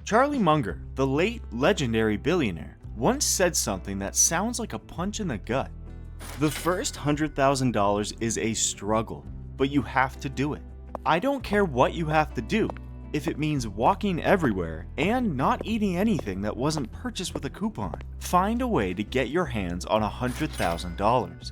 Charlie Munger, the late legendary billionaire, once said something that sounds like a punch in the gut. The first $100,000 is a struggle, but you have to do it. I don't care what you have to do. If it means walking everywhere and not eating anything that wasn't purchased with a coupon, find a way to get your hands on $100,000.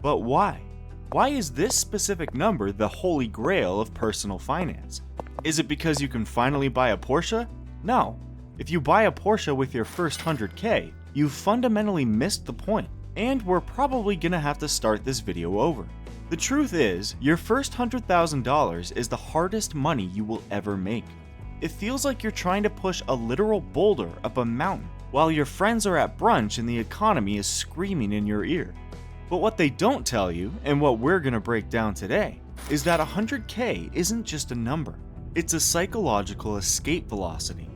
But why? Why is this specific number the holy grail of personal finance? Is it because you can finally buy a Porsche? No. If you buy a Porsche with your first 100K, you've fundamentally missed the point, and we're probably gonna have to start this video over. The truth is, your first $100,000 is the hardest money you will ever make. It feels like you're trying to push a literal boulder up a mountain while your friends are at brunch and the economy is screaming in your ear. But what they don't tell you, and what we're gonna break down today, is that 100K isn't just a number. It's a psychological escape velocity.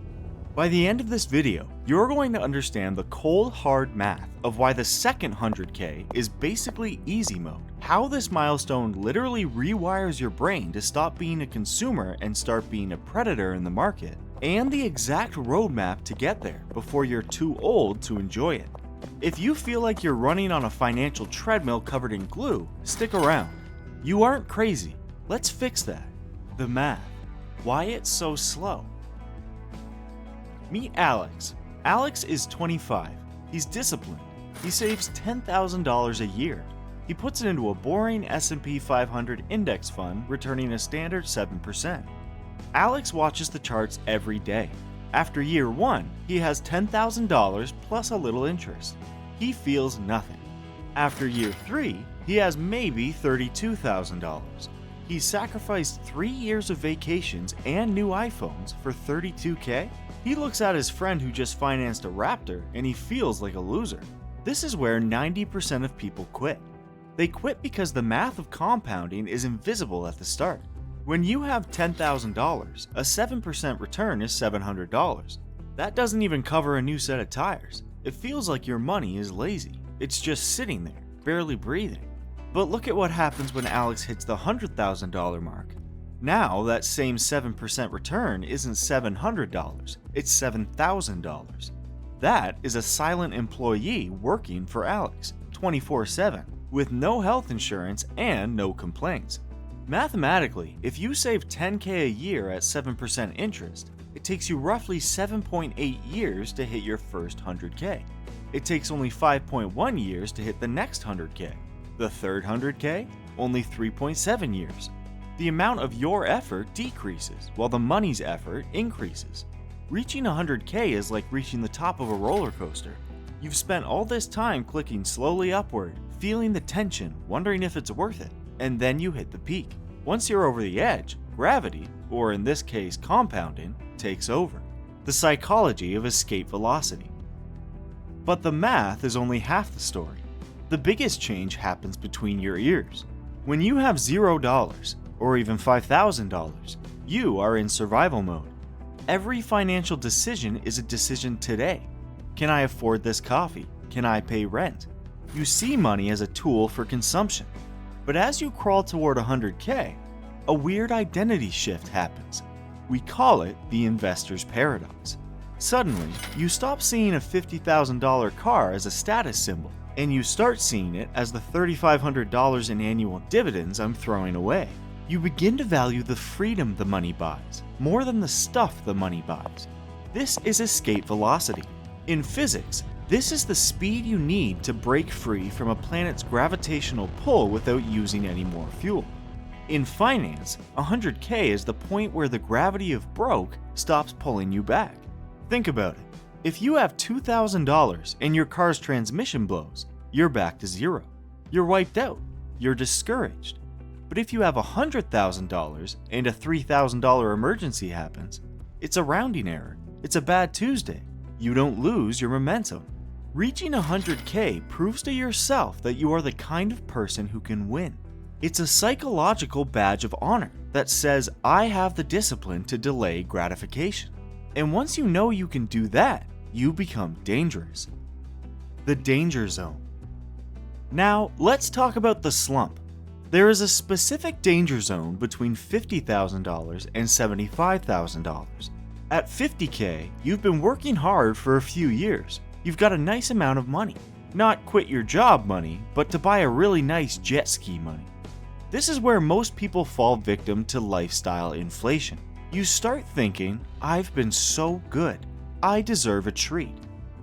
By the end of this video, you're going to understand the cold hard math of why the second 100K is basically easy mode, how this milestone literally rewires your brain to stop being a consumer and start being a predator in the market, and the exact roadmap to get there before you're too old to enjoy it. If you feel like you're running on a financial treadmill covered in glue, stick around. You aren't crazy. Let's fix that. The math. Why it's so slow. Meet Alex. Alex is 25. He's disciplined. He saves $10,000 a year. He puts it into a boring S&P 500 index fund, returning a standard 7%. Alex watches the charts every day. After year 1, he has $10,000 plus a little interest. He feels nothing. After year 3, he has maybe $32,000. He sacrificed 3 years of vacations and new iPhones for $32K? He looks at his friend who just financed a Raptor and he feels like a loser. This is where 90% of people quit. They quit because the math of compounding is invisible at the start. When you have $10,000, a 7% return is $700. That doesn't even cover a new set of tires. It feels like your money is lazy. It's just sitting there, barely breathing. But look at what happens when Alex hits the $100,000 mark. Now that same 7% return isn't $700, it's $7,000. That is a silent employee working for Alex 24/7 with no health insurance and no complaints. Mathematically, if you save $10K a year at 7% interest, it takes you roughly 7.8 years to hit your first 100K. It takes only 5.1 years to hit the next 100K. The third 100K? Only 3.7 years. The amount of your effort decreases, while the money's effort increases. Reaching 100K is like reaching the top of a roller coaster. You've spent all this time clicking slowly upward, feeling the tension, wondering if it's worth it, and then you hit the peak. Once you're over the edge, gravity, or in this case compounding, takes over. The psychology of escape velocity. But the math is only half the story. The biggest change happens between your ears. When you have $0, or even $5,000, you are in survival mode. Every financial decision is a decision today. Can I afford this coffee? Can I pay rent? You see money as a tool for consumption. But as you crawl toward 100K, a weird identity shift happens. We call it the investor's paradox. Suddenly, you stop seeing a $50,000 car as a status symbol, and you start seeing it as the $3,500 in annual dividends I'm throwing away. You begin to value the freedom the money buys, more than the stuff the money buys. This is escape velocity. In physics, this is the speed you need to break free from a planet's gravitational pull without using any more fuel. In finance, 100K is the point where the gravity of broke stops pulling you back. Think about it. If you have $2,000 and your car's transmission blows, you're back to zero. You're wiped out. You're discouraged. But if you have $100,000 and a $3,000 emergency happens, it's a rounding error. It's a bad Tuesday. You don't lose your momentum. Reaching 100K proves to yourself that you are the kind of person who can win. It's a psychological badge of honor that says, I have the discipline to delay gratification. And once you know you can do that, you become dangerous. The danger zone. Now, let's talk about the slump. There is a specific danger zone between $50,000 and $75,000. At 50K, you've been working hard for a few years. You've got a nice amount of money. Not quit your job money, but to buy a really nice jet ski money. This is where most people fall victim to lifestyle inflation. You start thinking, I've been so good. I deserve a treat.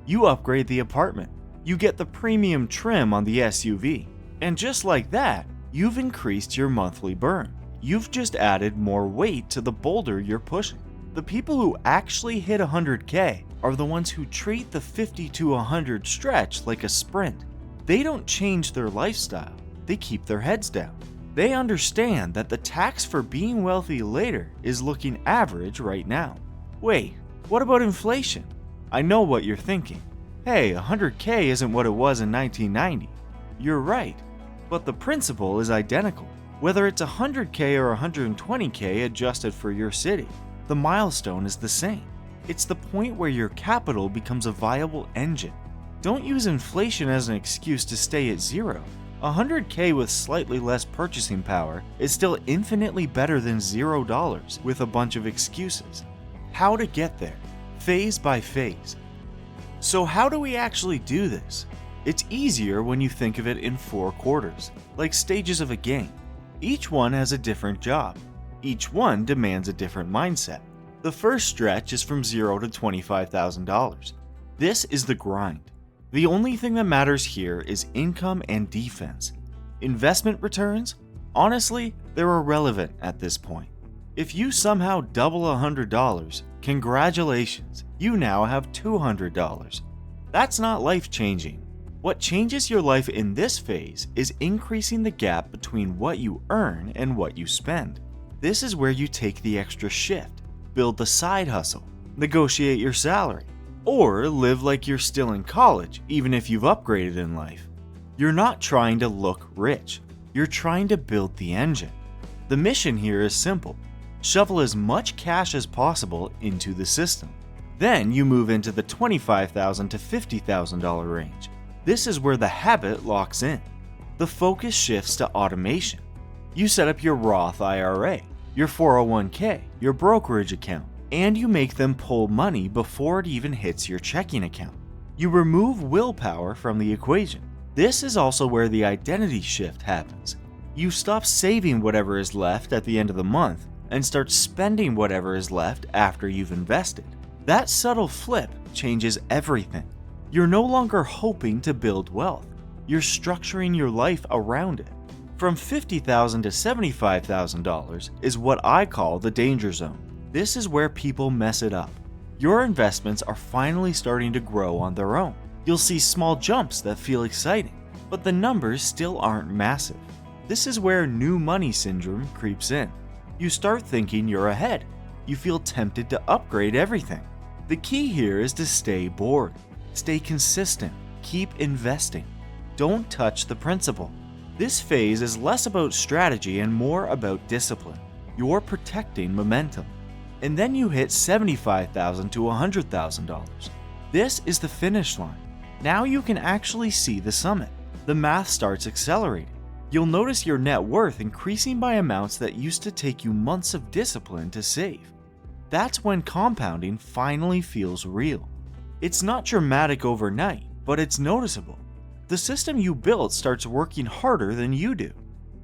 You upgrade the apartment. You get the premium trim on the SUV. And just like that, you've increased your monthly burn. You've just added more weight to the boulder you're pushing. The people who actually hit 100K are the ones who treat the 50 to 100 stretch like a sprint. They don't change their lifestyle, they keep their heads down. They understand that the tax for being wealthy later is looking average right now. Wait, what about inflation? I know what you're thinking. Hey, 100K isn't what it was in 1990. You're right, but the principle is identical. Whether it's 100K or 120K adjusted for your city, the milestone is the same. It's the point where your capital becomes a viable engine. Don't use inflation as an excuse to stay at zero. 100K with slightly less purchasing power is still infinitely better than $0 with a bunch of excuses. How to get there? Phase by phase. So how do we actually do this? It's easier when you think of it in 4 quarters, like stages of a game. Each one has a different job. Each one demands a different mindset. The first stretch is from $0 to $25,000. This is the grind. The only thing that matters here is income and defense. Investment returns? Honestly, they're irrelevant at this point. If you somehow double $100, congratulations, you now have $200. That's not life-changing. What changes your life in this phase is increasing the gap between what you earn and what you spend. This is where you take the extra shift, build the side hustle, negotiate your salary, or live like you're still in college even if you've upgraded in life. You're not trying to look rich, you're trying to build the engine. The mission here is simple. Shovel as much cash as possible into the system. Then you move into the $25,000 to $50,000 range. This is where the habit locks in. The focus shifts to automation. You set up your Roth IRA, your 401k, your brokerage account, and you make them pull money before it even hits your checking account. You remove willpower from the equation. This is also where the identity shift happens. You stop saving whatever is left at the end of the month and start spending whatever is left after you've invested. That subtle flip changes everything. You're no longer hoping to build wealth. You're structuring your life around it. From $50,000 to $75,000 is what I call the danger zone. This is where people mess it up. Your investments are finally starting to grow on their own. You'll see small jumps that feel exciting, but the numbers still aren't massive. This is where new money syndrome creeps in. You start thinking you're ahead. You feel tempted to upgrade everything. The key here is to stay bored. Stay consistent. Keep investing. Don't touch the principal. This phase is less about strategy and more about discipline. You're protecting momentum. And then you hit $75,000 to $100,000. This is the finish line. Now you can actually see the summit. The math starts accelerating. You'll notice your net worth increasing by amounts that used to take you months of discipline to save. That's when compounding finally feels real. It's not dramatic overnight, but it's noticeable. The system you built starts working harder than you do.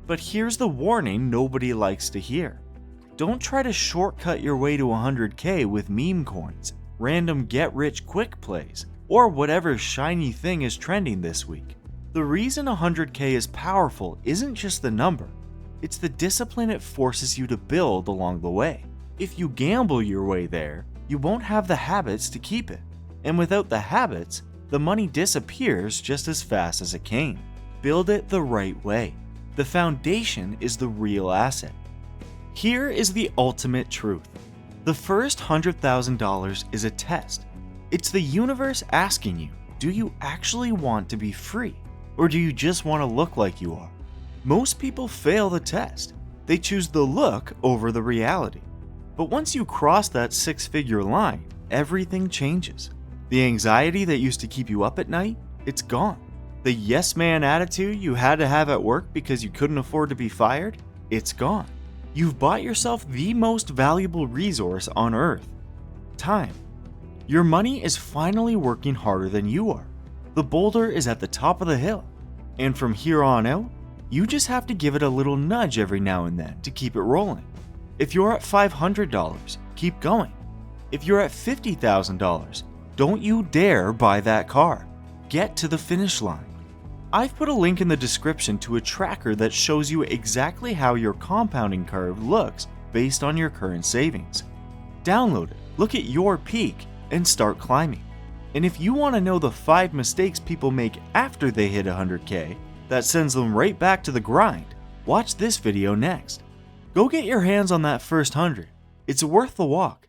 But here's the warning nobody likes to hear. Don't try to shortcut your way to 100K with meme coins, random get-rich-quick plays, or whatever shiny thing is trending this week. The reason 100K is powerful isn't just the number, it's the discipline it forces you to build along the way. If you gamble your way there, you won't have the habits to keep it. And without the habits, the money disappears just as fast as it came. Build it the right way. The foundation is the real asset. Here is the ultimate truth. The first $100,000 is a test. It's the universe asking you, do you actually want to be free? Or do you just want to look like you are? Most people fail the test. They choose the look over the reality. But once you cross that 6-figure line, everything changes. The anxiety that used to keep you up at night, it's gone. The yes man attitude you had to have at work because you couldn't afford to be fired, it's gone. You've bought yourself the most valuable resource on earth. time. Your money is finally working harder than you are. The boulder is at the top of the hill, and from here on out, you just have to give it a little nudge every now and then to keep it rolling. If you're at $500, keep going. If you're at $50,000, don't you dare buy that car. Get to the finish line. I've put a link in the description to a tracker that shows you exactly how your compounding curve looks based on your current savings. Download it, look at your peak, and start climbing. And if you want to know the 5 mistakes people make after they hit 100K that sends them right back to the grind, watch this video next. Go get your hands on that first 100. It's worth the walk.